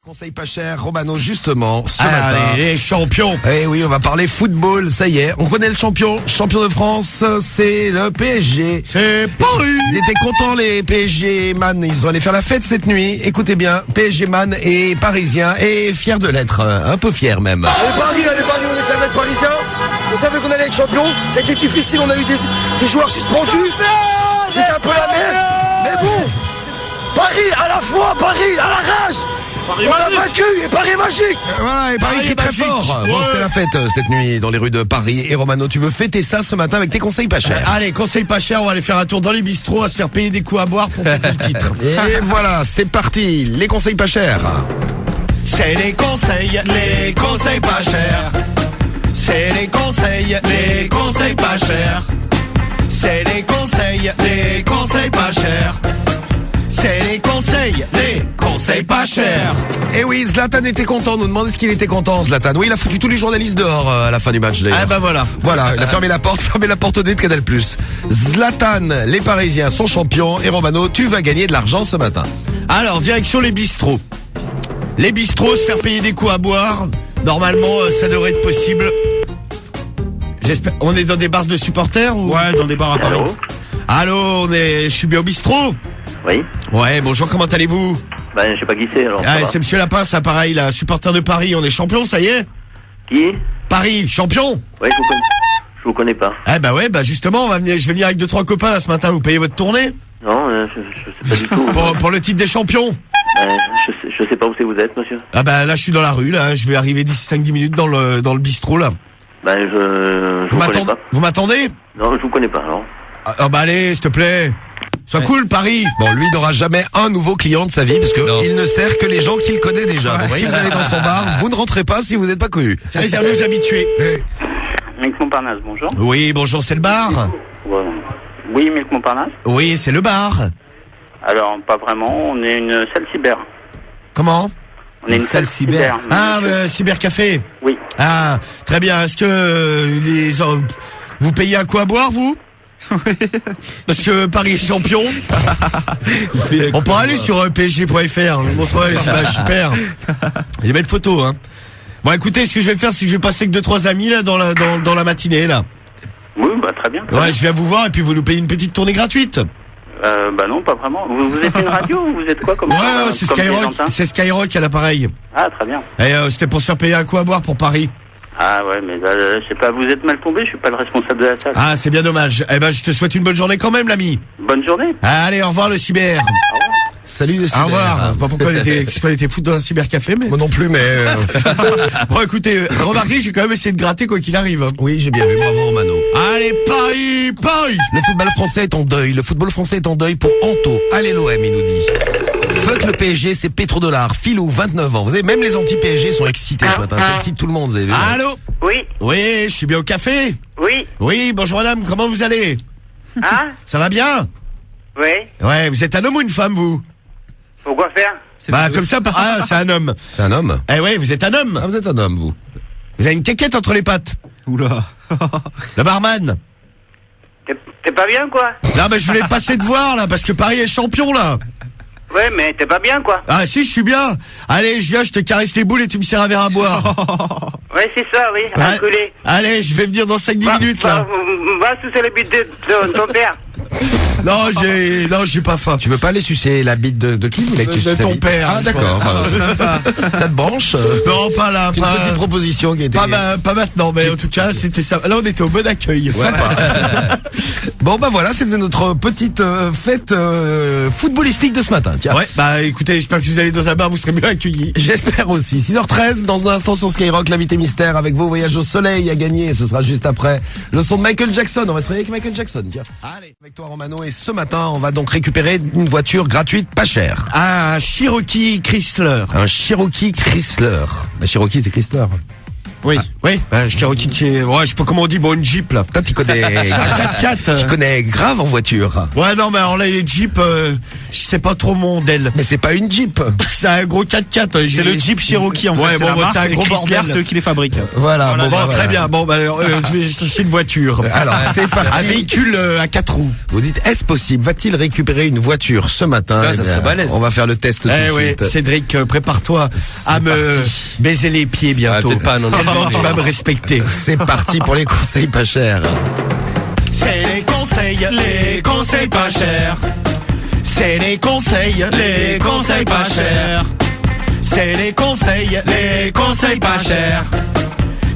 Conseil pas cher, Romano, justement, ce matin. Les champions. Eh oui, on va parler football, ça y est. On connaît le champion de France, c'est le PSG. C'est Paris. Ils étaient contents, les PSG man. Ils ont allé faire la fête cette nuit. Écoutez bien, PSG man est parisien et fier de l'être. Un peu fier même. Allez Paris, on est fiers d'être parisien. On savait qu'on allait être champion. Ça a été difficile, on a eu des joueurs suspendus. C'était un peu la merde. Mais bon, Paris à la fois, Paris à la rage. On a vaincu et Paris magique. Voilà, et Paris qui est très fort. Ouais. Bon, c'était la fête cette nuit dans les rues de Paris. Et Romano, tu veux fêter ça ce matin avec tes conseils pas chers. Allez, conseil pas cher, on va aller faire un tour dans les bistrots, à se faire payer des coups à boire pour fêter le titre. Et voilà, c'est parti. Les conseils pas chers. C'est les conseils pas chers. C'est les conseils pas chers. C'est les conseils pas chers. C'est les conseils pas chers. Et oui, Zlatan était content. On nous demande est-ce qu'il était content, Zlatan. Oui, il a foutu tous les journalistes dehors à la fin du match d'ailleurs. Ah bah voilà. Voilà, il a fermé la porte au nez de Canal+. Zlatan, les Parisiens sont champions. Et Romano, tu vas gagner de l'argent ce matin. Alors, direction les bistrots. Les bistrots, se faire payer des coups à boire. Normalement, ça devrait être possible. J'espère. On est dans des bars de supporters ou... Ouais, dans des bars à Paris. Allô, je suis bien au bistrot. Oui. Ouais, bonjour, comment allez-vous? Ben, je sais pas qui c'est, alors. Ah, c'est Monsieur Lapin, ça pareil, là, supporter de Paris, on est champion, ça y est? Qui? Paris, champion? Ouais, je vous connais pas. Eh bah ouais, bah justement, je vais venir avec 2-3 copains là ce matin, vous payez votre tournée? Non, je sais pas du tout. Pour le titre des champions? Je sais pas où c'est que vous êtes, monsieur. Ah bah là, je suis dans la rue, là, je vais arriver d'ici 5-10 minutes dans le bistrot, là. Ben, je vous connais pas. Vous m'attendez? Non, je vous connais pas, alors. Ah bah allez, s'il te plaît. Sois cool, Paris. Bon, lui, il n'aura jamais un nouveau client de sa vie, parce que il ne sert que les gens qu'il connaît déjà. Donc, si vous allez dans son bar, vous ne rentrez pas si vous n'êtes pas connu. C'est réservé aux habitués. Milk Montparnasse, bonjour. Oui, bonjour, c'est le bar? Ouais. Oui, Milk Montparnasse. Oui, c'est le bar. Alors, pas vraiment, on est une salle cyber. Comment? On est une salle cyber. Ah, cybercafé. Oui. Ah, très bien. Est-ce que vous payez un coup à boire, vous? Parce que Paris est champion. On peut aller sur psg.fr. Je vous montrerai les images super. Il y a des belles photos, hein. Bon, écoutez, ce que je vais faire, c'est que je vais passer avec 2-3 amis là dans la matinée là. Oui, bah très bien. Ouais, je viens vous voir et puis vous nous payez une petite tournée gratuite. Bah non, pas vraiment. Vous êtes une radio ou vous êtes quoi comme Ouais, ça, c'est comme Skyrock. Argentins C'est Skyrock à l'appareil. Ah, très bien. Et c'était pour se faire payer un coup à boire pour Paris. Ah ouais, mais je sais pas, vous êtes mal tombé, je suis pas le responsable de la salle. Ah, c'est bien dommage. Eh ben, je te souhaite une bonne journée quand même, l'ami. Bonne journée. Allez, au revoir le cyber. Salut les Au cyber. revoir. Pas pourquoi elle était foutre dans un cybercafé, mais... Moi non plus, mais... Bon, écoutez, remarquez, j'ai quand même essayé de gratter quoi qu'il arrive. Oui, j'ai bien vu. Bravo, Romano. Allez, Paris, Paris. Le football français est en deuil. Le football français est en deuil pour Anto. Allez l'OM, il nous dit. Fuck le PSG, c'est pétrodollars. Filou, 29 ans. Vous savez, même les anti-PSG sont excités ce matin. Ça excite tout le monde, vous avez vu. Allô? Oui, Oui, je suis bien au café. oui. Oui, bonjour madame, comment vous allez? Hein? Ça va bien? Oui. Ouais, vous êtes un homme ou une femme, vous? Pourquoi faire? Bah, comme ça, ah, c'est un homme. C'est un homme. Eh ouais, vous êtes un homme. Ah, vous êtes un homme, vous. Vous avez une quéquette entre les pattes. Oula. Le barman. T'es pas bien, quoi? Non, mais je voulais passer de voir, là, parce que Paris est champion, là. Ouais, mais t'es pas bien, quoi? Ah, si, je suis bien. Allez, je viens, je te caresse les boules et tu me sers un verre à boire. Ouais, c'est ça, oui, un culé. Allez, je vais venir dans 5-10 minutes, là. Va sous le but de ton père. Non, j'ai pas faim. Tu veux pas aller sucer la bite de qui, mec? De ton père. Ah, d'accord. Ça te branche? Non, pas là. C'est une petite proposition qui a été... Pas maintenant, mais en tout cas, c'était ça. Là, on était au bon accueil. Sympa. Bon, bah voilà, c'était notre petite fête footballistique de ce matin. Tiens. Ouais, bah écoutez, j'espère que si vous allez dans un bar, vous serez bien accueillis. J'espère aussi. 6h13, dans un instant sur Skyrock, l'invité mystère avec vos voyages au soleil à gagner. Ce sera juste après le son de Michael Jackson. On va se réveiller avec Michael Jackson, tiens. Allez, avec toi Romano, et ce matin, on va donc récupérer une voiture gratuite, pas chère. Un Cherokee Chrysler. Un Cherokee Chrysler. La Cherokee, c'est Chrysler. Oui, oui. Cherokee de chez... Ouais, je sais pas comment on dit, bon, une Jeep, là. Toi, tu connais... 4x4. Tu connais grave en voiture. Ouais, non, mais alors là, les Jeeps, je sais pas trop mon modèle. Mais c'est pas une Jeep. C'est un gros 4x4. C'est le Jeep Cherokee, en fait. Ouais, c'est bon, la marque, c'est un gros Chrysler, bordel. c'est eux qui les fabriquent. Voilà, Bon, voilà. très bien. Bon, je vais chercher une voiture. Alors, c'est parti. Un véhicule à 4 roues. Vous dites, est-ce possible? Va-t-il récupérer une voiture ce matin? Ça serait balèze. On va faire le test tout de Oui, suite. Cédric, prépare-toi à me baiser les pieds bientôt. peut-être pas, non, non. Tellement tu vas me respecter. C'est parti pour les conseils pas chers. C'est les conseils pas chers. C'est les conseils pas chers. C'est les conseils pas chers.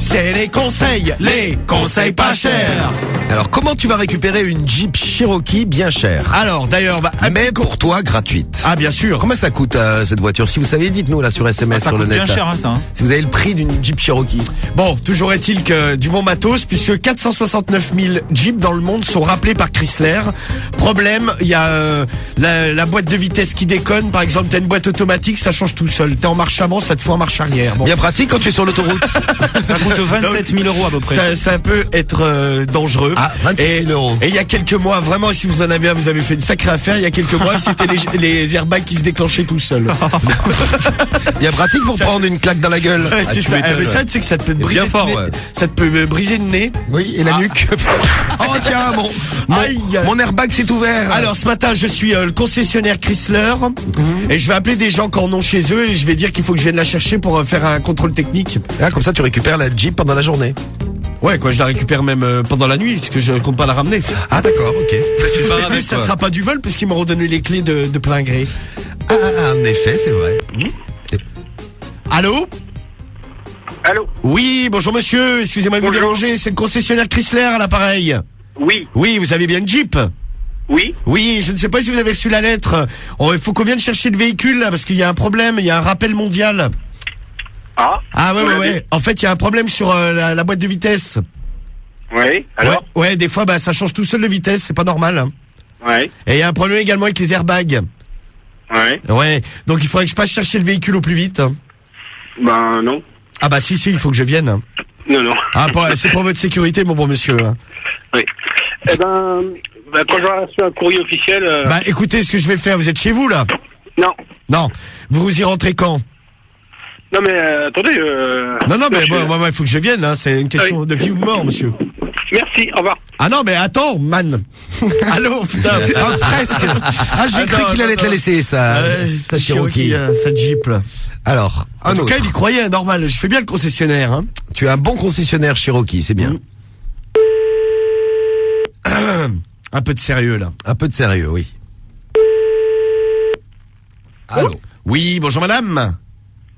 C'est les conseils pas chers. Alors, comment tu vas récupérer une Jeep Cherokee bien chère? Alors, d'ailleurs, Mais pour toi, gratuite. ah, bien sûr. Combien ça coûte cette voiture? Si vous savez, dites-nous là sur SMS, Ça sur le coûte net. bien cher, hein, ça. Hein. Si vous avez le prix d'une Jeep Cherokee. Bon, toujours est-il que du bon matos, puisque 469 000 Jeeps dans le monde sont rappelés par Chrysler. Problème, il y a la boîte de vitesse qui déconne. Par exemple, t'as une boîte automatique, ça change tout seul. T'es en marche avant, ça te fout en marche arrière. Bon. Bien pratique quand tu es sur l'autoroute. Ça coûte 27 000 euros à peu près. Ça peut être dangereux. Ah, 27 000 euros. Et il y a quelques mois, vraiment, si vous en avez un, vous avez fait une sacrée affaire. Il y a quelques mois, c'était les airbags qui se déclenchaient tout seuls. Bien pratique pour prendre une claque dans la gueule. Ouais, c'est ça. Mais ça, tu sais que ça te peut te briser Bien fort, le nez. ouais. Ça te peut briser le nez. Oui, et la nuque. Oh tiens, Aïe. mon airbag s'est ouvert. Alors ce matin, je suis le concessionnaire Chrysler et je vais appeler des gens qui en ont chez eux et je vais dire qu'il faut que je vienne la chercher pour faire un contrôle technique. Ah, comme ça, tu récupères la Jeep pendant la journée. Ouais, quoi, je la récupère même pendant la nuit parce que je compte pas la ramener. Ah, d'accord, ok. Tu pars Mais avec, ça quoi. sera pas du vol parce qu'ils m'auront donné les clés de plein gré. Ah, en effet, c'est vrai. Allô? Allô? Oui, bonjour monsieur, excusez-moi de vous Bonjour. déranger, c'est le concessionnaire Chrysler à l'appareil. Oui, Oui, vous avez bien une Jeep? oui. Oui, je ne sais pas si vous avez reçu la lettre. Il faut qu'on vienne chercher le véhicule là parce qu'il y a un problème, il y a un rappel mondial. Ah, Ah ouais, vous ouais, l'avez? ouais. En fait, il y a un problème sur la boîte de vitesse. Oui, alors? Ouais, des fois, ça change tout seul de vitesse, c'est pas normal. Hein. Ouais, Et il y a un problème également avec les airbags. ouais. Ouais, donc il faudrait que je passe chercher le véhicule au plus vite. Ben, non. Ah bah si, il faut que je vienne. Non, non. Ah, c'est pour votre sécurité, mon bon monsieur. Oui. Eh ben, quand j'aurai reçu un courrier officiel... Bah écoutez, ce que je vais faire, vous êtes chez vous là? Non. Non, vous y rentrez quand? Non, mais attendez... Non, mais monsieur. moi, il faut que je vienne, hein. C'est une question Oui. de vie ou de mort, monsieur. Merci, au revoir. Ah non, mais attends, man. Allô, putain. Ah, presque. Ah, j'ai cru qu'il allait te la laisser, ça. sa Cherokee, cette Jeep là. Alors, En un tout autre. cas, il y croyait, normal. Je fais bien le concessionnaire, hein. Tu as un bon concessionnaire Cherokee, c'est bien. Un peu de sérieux, là. Un peu de sérieux, oui. Allô? Oui, bonjour madame.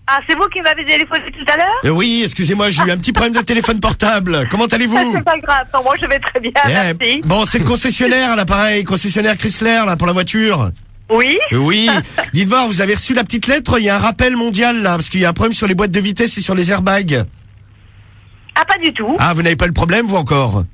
Ah, c'est vous qui m'avez téléphoné tout à l'heure? Oui, excusez-moi, j'ai eu un petit problème de téléphone portable. Comment allez-vous? C'est pas grave, non, moi je vais très bien, Eh, merci. Bon, c'est le concessionnaire, là, pareil, concessionnaire Chrysler, là, pour la voiture. Oui? Oui. Dites voir, vous avez reçu la petite lettre, il y a un rappel mondial, là, parce qu'il y a un problème sur les boîtes de vitesse et sur les airbags. Ah, pas du tout. Ah, vous n'avez pas le problème, vous, encore?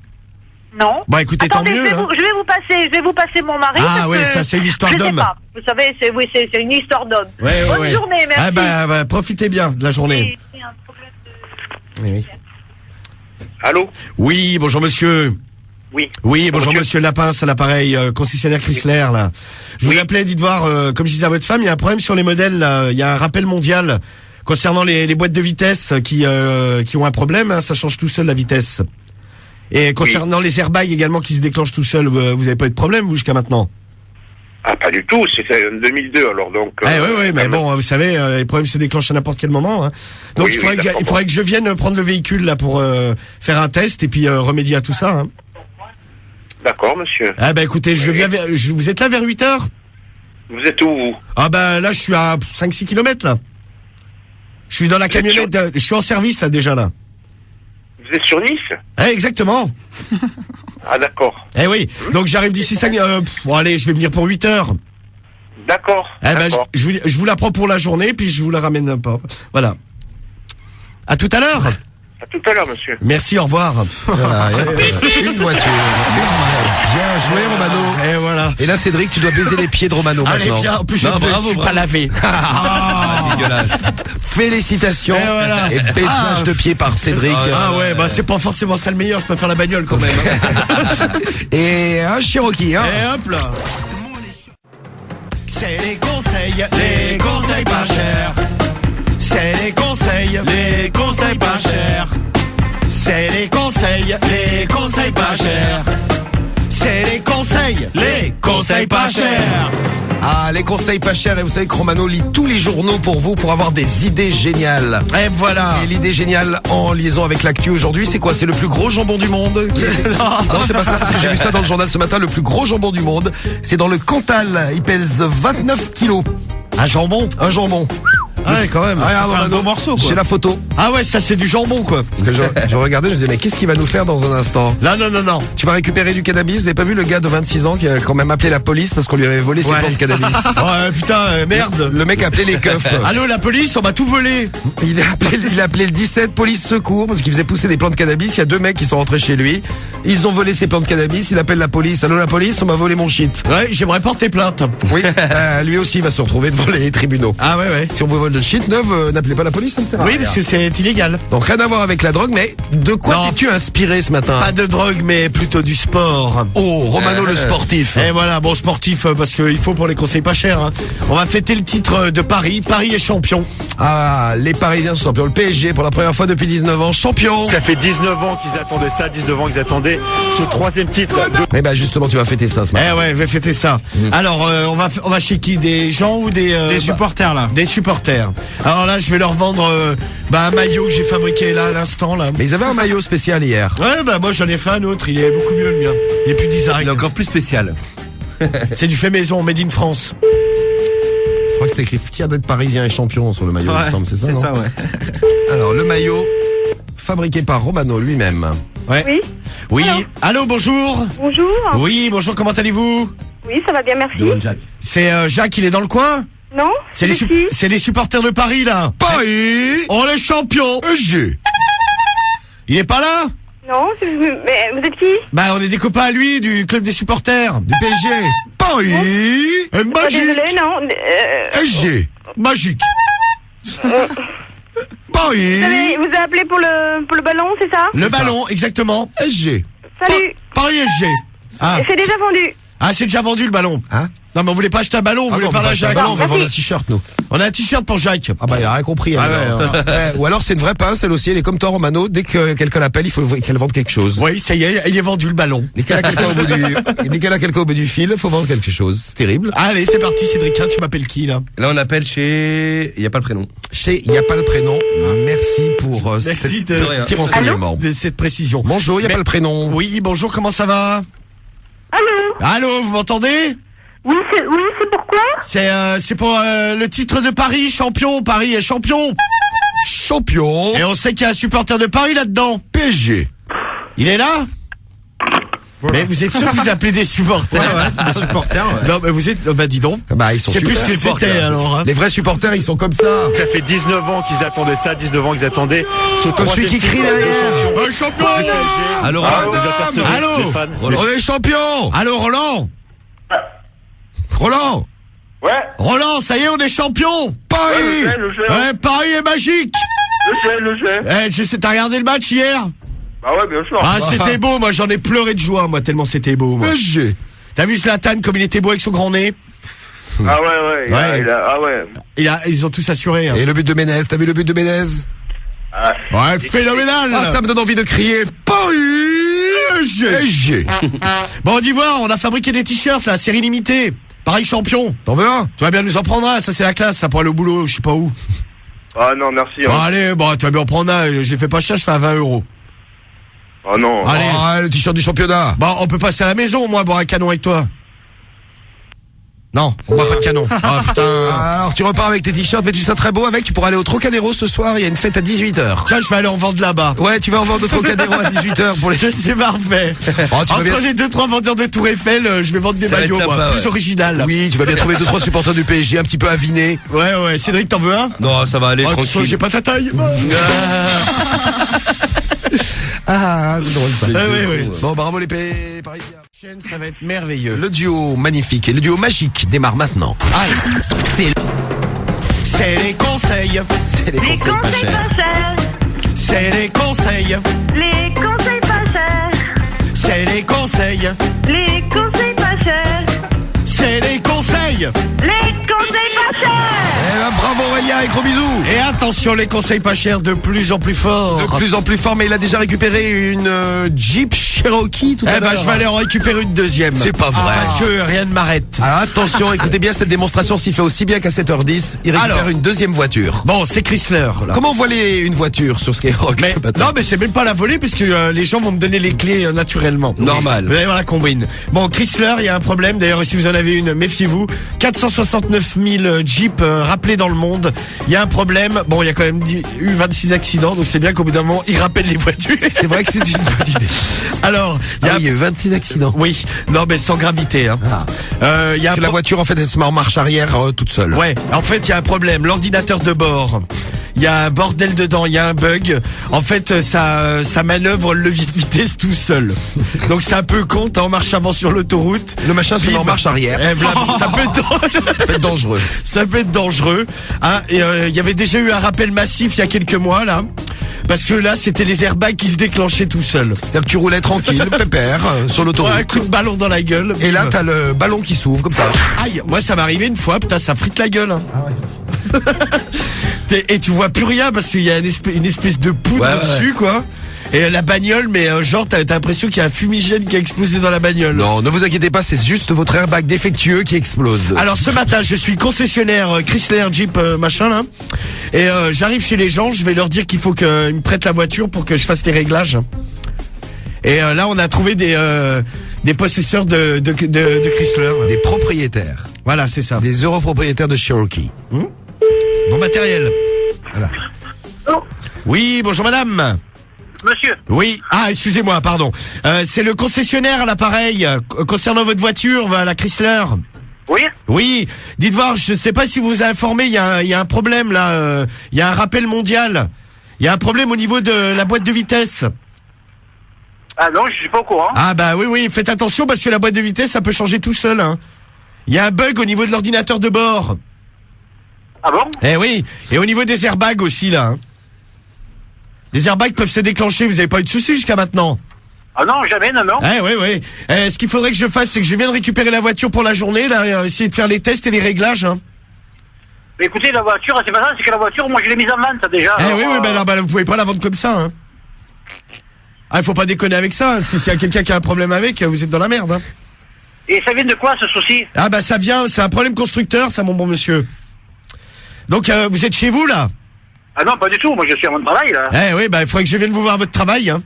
Non. Bon, écoutez, Attendez, tant mieux, hein. je vais vous passer mon mari. Ah, parce ouais, que ça, c'est une histoire je sais d'homme. pas. Vous savez, c'est une histoire d'homme. Ouais, Bonne ouais. journée, merci. Ah, bah, profitez bien de la journée. C'est un problème de... Oui, oui. Allô? Oui, bonjour monsieur. Oui. Oui, bonjour Bonjour. monsieur Lapin, à l'appareil, concessionnaire Chrysler, là. Je vous Oui. appelais, dites voir, comme je disais à votre femme, il y a un problème sur les modèles, là. Il y a un rappel mondial concernant les boîtes de vitesse qui ont un problème, hein, ça change tout seul la vitesse. Et concernant les airbags également qui se déclenchent tout seul, vous avez pas eu de problème, vous, jusqu'à maintenant? Ah, pas du tout, c'était en 2002, alors donc... Oui, mais bon, vous savez, les problèmes se déclenchent à n'importe quel moment, hein. Donc Oui, il faudrait que je vienne prendre le véhicule, là, pour faire un test et puis remédier à tout ça, hein. D'accord, monsieur. Ah bah écoutez, vous êtes là vers 8h? Vous êtes où, vous? Ah bah là je suis à 5-6 km là. Je suis dans la Vous êtes camionnette, je suis en service là déjà là. Vous êtes sur Nice? Exactement. Ah, d'accord. Eh oui, donc j'arrive d'ici 5... bon allez, je vais venir pour 8h. D'accord. Eh ben d'accord. je vous la prends pour la journée puis je vous la ramène pas. Voilà. À tout à l'heure. À tout à l'heure, monsieur. Merci, au revoir. Voilà, une voiture. Bien joué, Romano. Et voilà. Et là, Cédric, tu dois baiser les pieds de Romano Allez, maintenant. viens, en plus Non, je ne bravo, suis pas lavé. Dégueulasse. Félicitations. Et voilà. Et baissage de pied par Cédric. Ah ouais, bah c'est pas forcément ça le meilleur, je préfère la bagnole quand même. Et un Cherokee, hein. Et hop là. C'est les conseils pas chers. C'est les conseils pas chers. C'est les conseils pas chers. C'est les conseils pas chers. Ah, les conseils pas chers. Et vous savez que Romano lit tous les journaux pour vous pour avoir des idées géniales. Et voilà. Et l'idée géniale en liaison avec l'actu aujourd'hui, c'est quoi? C'est le plus gros jambon du monde? Non, c'est pas ça, parce que j'ai vu ça dans le journal ce matin. Le plus gros jambon du monde, c'est dans le Cantal. Il pèse 29 kilos. Un jambon. Ah ouais, quand même. Regarde, fait un Romano, beau morceau, quoi. j'ai la photo. Ah ouais, ça c'est du jambon quoi. Parce que je regardais, je me disais, mais qu'est-ce qu'il va nous faire dans un instant? Non. Tu vas récupérer du cannabis. Vous avez pas vu le gars de 26 ans qui a quand même appelé la police parce qu'on lui avait volé ses Ouais. plants de cannabis? Ouais, putain, merde. Le mec a appelé les keufs. Allô, la police, on m'a tout volé. Il a appelé le 17 police secours parce qu'il faisait pousser des plants de cannabis. Il y a 2 mecs qui sont rentrés chez lui. Ils ont volé ses plants de cannabis. Il appelle la police. Allô, la police, on m'a volé mon shit. Ouais, j'aimerais porter plainte. Oui, lui aussi va se retrouver devant les tribunaux. Ah ouais. Si on vous vole de shit neuf, n'appelez pas la police, ça ne sert à Oui, rien. parce que c'est illégal. Donc rien à voir avec la drogue, mais de quoi Non. t'es-tu inspiré ce matin? Pas de drogue, mais plutôt du sport. Oh, Romano le sportif. Et voilà, bon sportif, parce qu'il faut pour les conseils pas chers. Hein. On va fêter le titre de Paris. Paris est champion. Ah, les Parisiens sont champions. Le PSG, pour la première fois depuis 19 ans, champion. Ça fait 19 ans qu'ils attendaient ça, 19 ans qu'ils attendaient ce 3e titre. Eh ben justement, tu vas fêter ça ce matin. Eh ouais, je vais fêter ça. Alors, on va chez qui? Des gens ou des supporters là. Des supporters. Alors là, je vais leur vendre un maillot que j'ai fabriqué là à l'instant là. Mais ils avaient un maillot spécial hier. Ouais, bah moi j'en ai fait un autre. Il est beaucoup mieux le mien. Il est plus design. Il est encore plus spécial. C'est du fait maison, made in France. Je crois que c'était écrit fier d'être parisien et champion sur le maillot, il me semble, c'est ça? C'est non ça, ouais. Alors, le maillot fabriqué par Romano lui-même. Ouais. Oui. Oui. Allô. Allô, bonjour. Bonjour. Oui, bonjour. Comment allez-vous? Oui, ça va bien, merci. C'est Jacques. Il est dans le coin. Non? C'est les, qui? c'est les supporters de Paris là. Paris On est champions. EG. Il est pas là? Non, mais vous êtes qui? Bah, on est des copains à lui du club des supporters. Du PSG. Paris Magique. Désolé, non. EG. Magique. Paris Vous avez appelé pour le ballon, c'est ça? Le ballon, exactement. SG. Salut. Paris SG. Ah. C'est déjà vendu. Ah, c'est déjà vendu le ballon. Hein? Non, mais on voulait pas acheter un ballon, on voulait non, parler à Jacques. on va Merci. vendre un t-shirt, nous. On a un t-shirt pour Jacques. Ah bah, il a rien compris. Ah alors. ouais, Ou alors, c'est une vraie pince, elle aussi. Elle est comme toi, Romano. Dès que quelqu'un l'appelle, il faut qu'elle vende quelque chose. Oui, ça y est, il est vendu le ballon. Dès qu'elle a quelqu'un au bout du fil, il faut vendre quelque chose. C'est terrible. Allez, c'est parti, Cédric. Tu m'appelles qui, là? Là, on appelle chez... Il n'y a pas le prénom. Chez Il n'y a pas le prénom. Merci pour Merci cet de petit renseignement. de cette précision. Bonjour, il n'y a pas le prénom. Oui, bonjour, comment ça va? Allô? Allô, vous m'entendez? Oui, c'est pourquoi? C'est pour le titre de Paris, champion. Paris est champion. Champion. Et on sait qu'il y a un supporter de Paris là-dedans. PSG. Il est là? Mais vous êtes sûr que vous appelez des supporters? Ouais, c'est des supporters. Ouais. Non, mais vous êtes... bah dis donc. Bah, ils sont C'est plus super. ce que c'était alors. Hein. Les vrais supporters, ils sont comme ça. Ça fait 19 ans qu'ils attendaient ça, 19 ans qu'ils attendaient ce Comme 3e celui qui titre crie de derrière. Un champion. du PSG. Allô, Ah, Roland. vous apercevez Allô. les fans. On est champion. Allô, Roland? Roland. Ouais, Roland, ça y est, on est champion. Paris. le jeu, Ouais, Paris est magique. le jeu. Eh, je sais, t'as regardé le match hier? Bah ouais, bien sûr. Ah, c'était beau, moi j'en ai pleuré de joie, moi, tellement c'était beau. Moi. PSG. T'as vu Zlatan comme il était beau avec son grand nez? Ah ouais, Ouais. ah ouais. Ils ont tous assuré. Hein. Et le but de Ménez, t'as vu le but de Ménez? Ah, Ouais, phénoménal. Ah, ça me donne envie de crier Paris PSG. Bon, on dit voir, on a fabriqué des t-shirts, la série limitée. Paris champion. T'en veux un? Tu vas bien nous en prendre un, ça c'est la classe, ça pour aller au boulot, je sais pas où. ah non, merci. Bon, Hein. allez, bon, tu vas bien en prendre un, j'ai fait pas cher, je fais à 20 €. Ah non. Allez. Ah, le t-shirt du championnat. Bon, on peut passer à la maison, moi, boire un canon avec toi. Non, on boit pas de canon. Ah putain. Alors, tu repars avec tes t-shirts, mais tu seras très beau avec. Tu pourras aller au Trocadéro ce soir, il y a une fête à 18h. Tiens, je vais aller en vendre là-bas. Ouais, tu vas en vendre au Trocadéro à 18h pour les... C'est parfait. Oh, tu vas bien... Entre les 2-3 vendeurs de Tour Eiffel, je vais vendre des Ça va être maillots, moi, sympa, plus ouais. original. Oui, tu vas bien trouver 2-3 supporters du PSG un petit peu avinés. Ouais, Cédric, t'en veux un? Non, ça va aller, Oh, tranquille. j'ai pas ta taille. Ah, c'est drôle ça. Oui. Bon, bravo les Parisiens. Ça va être merveilleux. Le duo magnifique et le duo magique démarre maintenant. C'est les conseils. C'est les Les conseils pas conseils chers. pas chers. C'est les conseils. Les conseils pas chers. C'est les conseils. Les conseils pas chers. C'est les conseils. Les conseils pas chers. Eh ben, bravo Aurélien et gros bisous. Et attention, les conseils pas chers de plus en plus forts. De plus en plus fort, mais il a déjà récupéré une Jeep Cherokee tout à Eh ben, l'heure. je vais aller en récupérer une deuxième. C'est pas vrai. Parce que rien ne m'arrête. Alors attention, écoutez bien cette démonstration, s'il fait aussi bien qu'à 7h10, il récupère Alors. une deuxième voiture. Bon, c'est Chrysler, là. Comment voler une voiture sur Skyrock Mais, ce matin? non, mais c'est même pas la volée, puisque les gens vont me donner les clés naturellement. Normal. Vous allez voir la combine. Bon, Chrysler, il y a un problème. D'ailleurs, si vous en avez une, méfiez-vous. 469 000 Jeeps rappelés dans le monde. Il y a un problème. Bon, il y a quand même eu 26 accidents, donc c'est bien qu'au bout d'un moment, ils rappellent les voitures. C'est vrai que c'est une bonne idée. Alors, il y a... il y a eu 26 accidents. Oui, non, mais sans gravité. Hein. Il y a un Que la voiture, en fait, elle se met en marche arrière toute seule. Ouais, en fait, il y a un problème. L'ordinateur de bord. Il y a un bordel dedans, il y a un bug. En fait, ça manœuvre le vitesse tout seul. Donc c'est un peu con, t'es en marche avant sur l'autoroute. Le machin se met en marche arrière. Eh, voilà, ça peut être dangereux. Ça peut être dangereux. Hein, et il y avait déjà eu un rappel massif il y a quelques mois là. Parce que là, c'était les airbags qui se déclenchaient tout seuls. C'est-à-dire que tu roulais tranquille, pépère, sur l'autoroute. Un coup de ballon dans la gueule. Et là, t'as le ballon qui s'ouvre, comme ça. Aïe, moi ça m'est arrivé une fois, putain, ça frite la gueule. Hein. Et tu vois plus rien parce qu'il y a une espèce de poudre au-dessus, quoi. Et la bagnole, mais genre, t'as l'impression qu'il y a un fumigène qui a explosé dans la bagnole. Non, ne vous inquiétez pas, c'est juste votre airbag défectueux qui explose. Alors ce matin, je suis concessionnaire Chrysler Jeep machin là. Et j'arrive chez les gens, je vais leur dire qu'il faut qu'ils me prêtent la voiture pour que je fasse les réglages. Et là, on a trouvé des possesseurs de Chrysler. Des propriétaires. Voilà, c'est ça. Des europropriétaires de Cherokee. Bon matériel. Voilà. Oh, Oui, bonjour madame. monsieur. Oui, excusez-moi, pardon. C'est le concessionnaire à l'appareil concernant votre voiture, la Chrysler. Oui. Oui, dites voir, je sais pas si vous vous avez informé, il y a un problème là, il y a un rappel mondial. Il y a un problème au niveau de la boîte de vitesse. Ah non, je suis pas au courant. Ah bah oui, faites attention parce que la boîte de vitesse, ça peut changer tout seul. Hein. Il y a un bug au niveau de l'ordinateur de bord. Ah bon? Eh oui, et au niveau des airbags aussi là. Hein. Les airbags peuvent se déclencher, vous avez pas eu de soucis jusqu'à maintenant? Ah non, jamais, non. Oui. Ce qu'il faudrait que je fasse, c'est que je viens de récupérer la voiture pour la journée, là, essayer de faire les tests et les réglages. Hein. Mais écoutez, la voiture, c'est pas ça, c'est que la voiture, moi je l'ai mise en vente déjà. Oui, vous pouvez pas la vendre comme ça. Hein. Il faut pas déconner avec ça, parce que s'il y a quelqu'un qui a un problème avec, vous êtes dans la merde. Hein. Et ça vient de quoi ce souci? Ah bah ça vient, c'est un problème constructeur, ça mon bon monsieur. Donc vous êtes chez vous là? Ah non, pas du tout, moi je suis à mon travail là. Oui, il faudrait que je vienne vous voir à votre travail. Hein.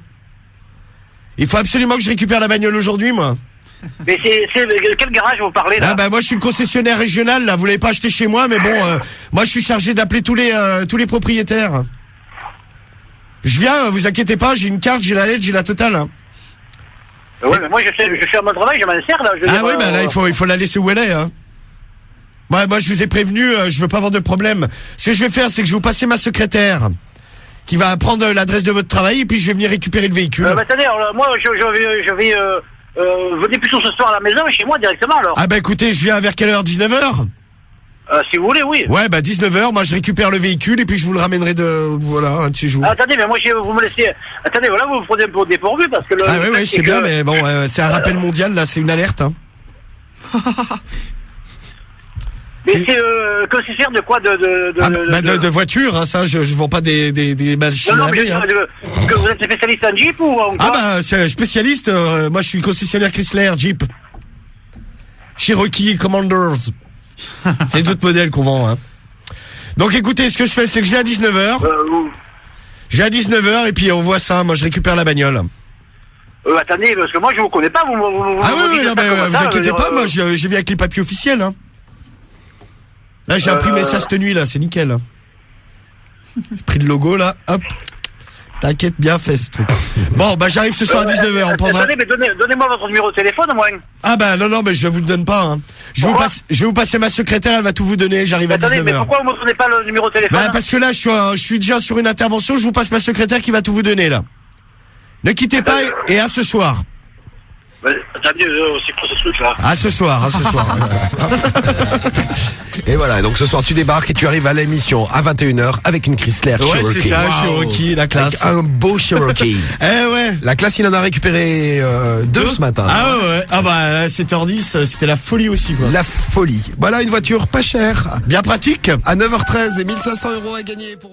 Il faut absolument que je récupère la bagnole aujourd'hui, moi. Mais c'est quel garage vous parlez là? Ah bah moi je suis le concessionnaire régional, là, vous l'avez pas acheté chez moi, mais bon, moi je suis chargé d'appeler tous les propriétaires. Je viens, vous inquiétez pas, j'ai une carte, j'ai la lettre, j'ai la totale. Hein. Ouais, mais moi je suis à mon travail, je m'en sers là. Là il faut la laisser où elle est. Hein. Moi je vous ai prévenu, je veux pas avoir de problème. Ce que je vais faire, c'est que je vais vous passer ma secrétaire qui va prendre l'adresse de votre travail et puis je vais venir récupérer le véhicule. Attendez, alors, moi je vais venez plutôt ce soir à la maison chez moi directement alors. Ah bah écoutez, je viens vers quelle heure? 19h? Si vous voulez, oui. Ouais, 19h, moi je récupère le véhicule et puis je vous le ramènerai un de ces jours. Attendez, mais moi vous me laissez. Attendez, voilà, vous me prenez pour dépourvu parce que le. Oui, c'est bien, mais bon, c'est un rappel mondial là, c'est une alerte. Hein. Mais c'est concessionnaire de quoi de voiture, hein, ça, je vends pas des machines à laver. Hein. Que vous êtes spécialiste en Jeep ou en quoi? C'est spécialiste, moi je suis le concessionnaire Chrysler Jeep. Cherokee Commanders. C'est d'autres modèles qu'on vend. Hein. Donc écoutez, ce que je fais, c'est que je viens à 19h. Je viens à 19h et puis on voit ça, moi je récupère la bagnole. Attendez, parce que moi je vous connais pas, vous inquiétez pas, moi je viens avec les papiers officiels. Hein. Là j'ai imprimé ça cette nuit là, c'est nickel. Hein. J'ai pris le logo là, hop. T'inquiète bien fait ce truc. Bon j'arrive ce soir à 19h, on prendra. Attendez, mais donnez-moi votre numéro de téléphone au moins. Ah non, mais je vous le donne pas. Hein. Je vais vous passer ma secrétaire, elle va tout vous donner, j'arrive à 19h. Attendez, mais pourquoi vous me donnez pas le numéro de téléphone? Parce que là je suis déjà sur une intervention, je vous passe ma secrétaire qui va tout vous donner là. Ne quittez pas et à ce soir. Attendez, c'est quoi ce truc-là? Ah, ce soir. Et voilà, donc ce soir tu débarques et tu arrives à l'émission à 21h avec une Chrysler Cherokee. Ouais, c'est ça, Cherokee, la classe. Avec un beau Cherokee. Ouais. La classe, il en a récupéré deux ce matin. Ah ouais. Ah bah là, 7h10, c'était la folie aussi, quoi. La folie. Voilà une voiture pas chère. Bien pratique. À 9h13 et 1500 € à gagner pour